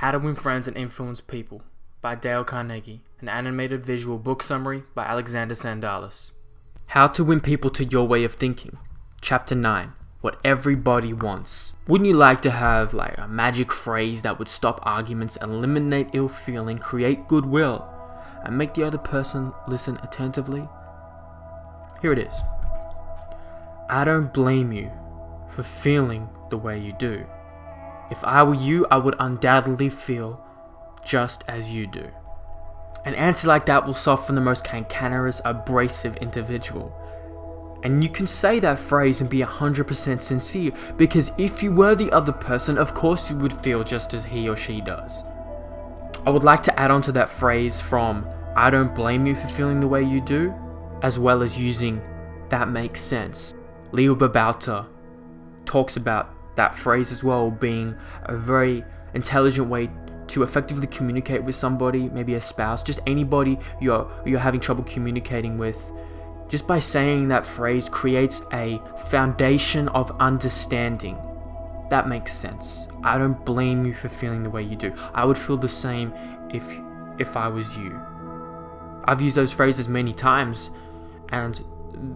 How to Win Friends and Influence People by Dale Carnegie, an animated visual book summary by Alexander Sandalis. How to Win People to Your Way of Thinking, Chapter 9, What Everybody Wants. Wouldn't you like to have a magic phrase that would stop arguments, eliminate ill feeling, create goodwill, and make the other person listen attentively? Here it is. I don't blame you for feeling the way you do. If I were you, I would undoubtedly feel just as you do. An answer like that will soften the most cantankerous, abrasive individual. And you can say that phrase and be 100% sincere, because if you were the other person, of course you would feel just as he or she does. I would like to add on to that phrase from I don't blame you for feeling the way you do, as well as using that makes sense. Leo Babauta talks about that phrase as well being a very intelligent way to effectively communicate with somebody, maybe a spouse, just anybody you're having trouble communicating with. Just by saying that phrase creates a foundation of understanding. That makes sense. I don't blame you for feeling the way you do. I would feel the same if I was you. I've used those phrases many times, and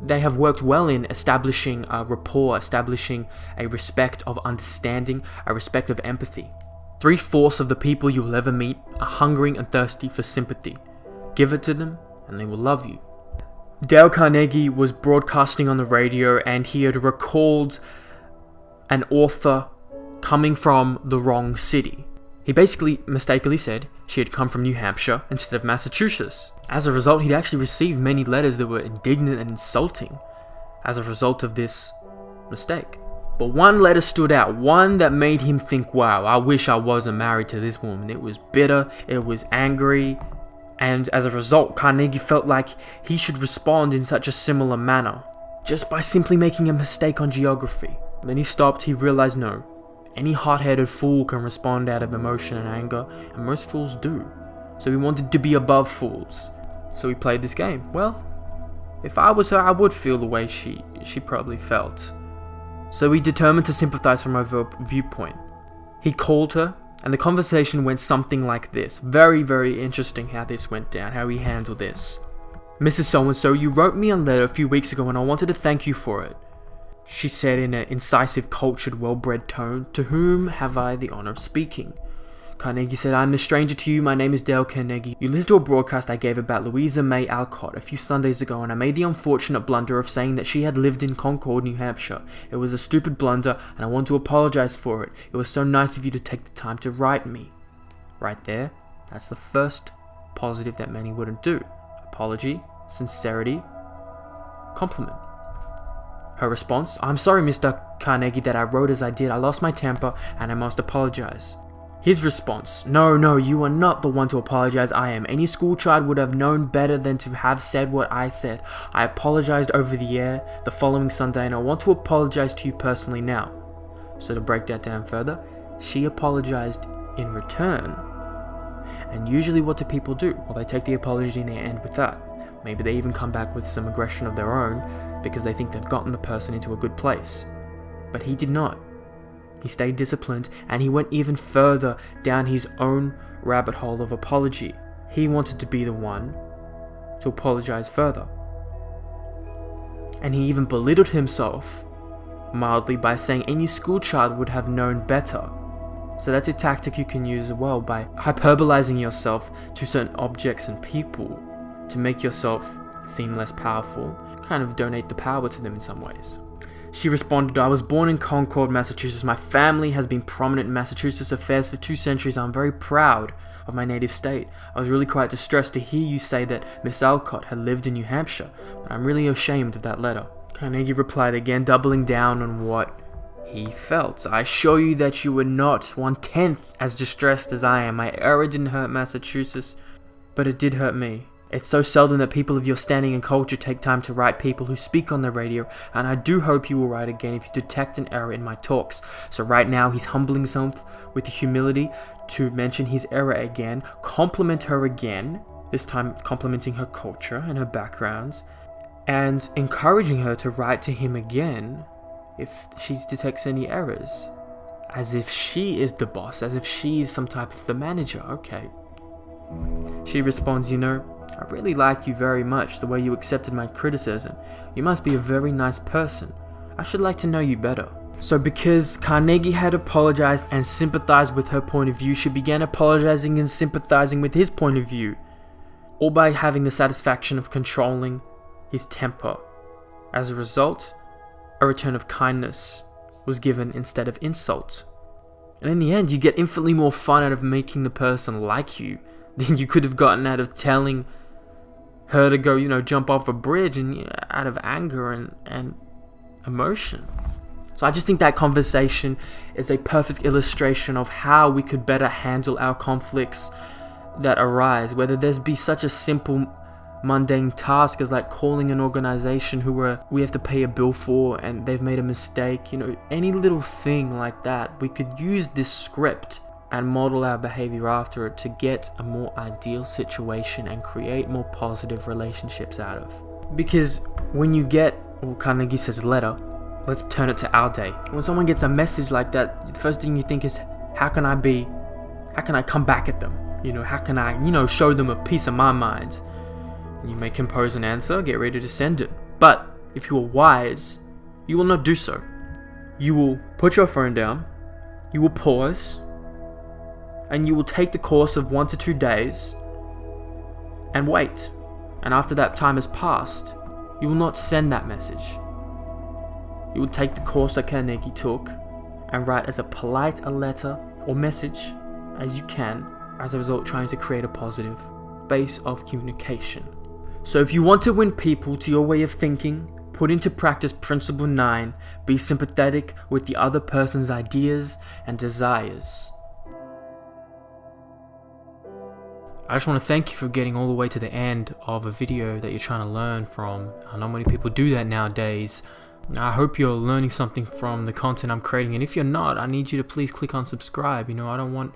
they have worked well in establishing a rapport, establishing a respect of understanding, a respect of empathy. 3/4 of the people you will ever meet are hungering and thirsty for sympathy. Give it to them and they will love you. Dale Carnegie was broadcasting on the radio, and he had recalled an author coming from the wrong city. He basically mistakenly said she had come from New Hampshire instead of Massachusetts. As a result, he'd actually received many letters that were indignant and insulting as a result of this mistake. But one letter stood out, one that made him think, wow, I wish I wasn't married to this woman. It was bitter, it was angry, and as a result, Carnegie felt like he should respond in such a similar manner, just by simply making a mistake on geography. Then he stopped, he realized no. Any hot-headed fool can respond out of emotion and anger, and most fools do. So he wanted to be above fools. So he played this game. Well, if I was her, I would feel the way she probably felt. So he determined to sympathize from her viewpoint. He called her, and the conversation went something like this. Very, very interesting how this went down, how he handled this. Mrs. So-and-so, you wrote me a letter a few weeks ago, and I wanted to thank you for it. She said in an incisive, cultured, well-bred tone, to whom have I the honor of speaking? Carnegie said, I'm a stranger to you, my name is Dale Carnegie. You listened to a broadcast I gave about Louisa May Alcott a few Sundays ago, and I made the unfortunate blunder of saying that she had lived in Concord, New Hampshire. It was a stupid blunder, and I want to apologize for it. It was so nice of you to take the time to write me. Right there, that's the first positive that many wouldn't do. Apology, sincerity, compliment. Her response, I'm sorry, Mr. Carnegie, that I wrote as I did. I lost my temper, and I must apologize. His response, no, you are not the one to apologize, I am. Any school child would have known better than to have said what I said. I apologized over the air the following Sunday, and I want to apologize to you personally now. So to break that down further, she apologized in return. And usually what do people do? Well, they take the apology and they end with that. Maybe they even come back with some aggression of their own because they think they've gotten the person into a good place. But he did not. He stayed disciplined, and he went even further down his own rabbit hole of apology. He wanted to be the one to apologize further. And he even belittled himself mildly by saying any school child would have known better. So that's a tactic you can use as well, by hyperbolizing yourself to certain objects and people to make yourself seem less powerful, kind of donate the power to them in some ways. She responded, I was born in Concord, Massachusetts. My family has been prominent in Massachusetts affairs for 2 centuries. I'm very proud of my native state. I was really quite distressed to hear you say that Miss Alcott had lived in New Hampshire, but I'm really ashamed of that letter. Carnegie replied again, doubling down on what he felt. I assure you that you were not 1/10 as distressed as I am. My error didn't hurt Massachusetts, but it did hurt me. It's so seldom that people of your standing and culture take time to write people who speak on the radio, and I do hope you will write again if you detect an error in my talks. So right now he's humbling himself with the humility to mention his error again, compliment her again, this time complimenting her culture and her background, and encouraging her to write to him again if she detects any errors. as if she is the boss, as if she's some type of the manager. Okay. She responds, I really like you very much, the way you accepted my criticism. You must be a very nice person. I should like to know you better. So because Carnegie had apologized and sympathized with her point of view, she began apologizing and sympathizing with his point of view, all by having the satisfaction of controlling his temper. As a result, a return of kindness was given instead of insult. And in the end, you get infinitely more fun out of making the person like you than you could have gotten out of telling her to go, jump off a bridge and out of anger and emotion. So I just think that conversation is a perfect illustration of how we could better handle our conflicts that arise, whether there's be such a simple mundane task as like calling an organization who we have to pay a bill for and they've made a mistake, any little thing like that. We could use this script and model our behavior after it to get a more ideal situation and create more positive relationships out of. Because when you get, Carnegie says letter, let's turn it to our day. When someone gets a message like that, the first thing you think is, how can I come back at them? How can I, show them a piece of my mind? And you may compose an answer, get ready to send it. But if you are wise, you will not do so. You will put your phone down, you will pause, and you will take the course of 1 to 2 days and wait. And after that time has passed, you will not send that message. You will take the course that Carnegie took and write as polite a letter or message as you can, as a result trying to create a positive base of communication. So if you want to win people to your way of thinking, put into practice Principle 9, be sympathetic with the other person's ideas and desires. I just want to thank you for getting all the way to the end of a video that you're trying to learn from. I know many people do that nowadays. I hope you're learning something from the content I'm creating, and if you're not, I need you to please click on subscribe. I don't want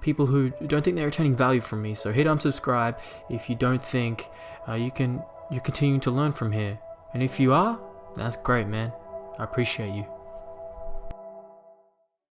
people who don't think they're retaining value from me, so hit unsubscribe if you don't think you're continuing to learn from here. And if you are, that's great, man. I appreciate you.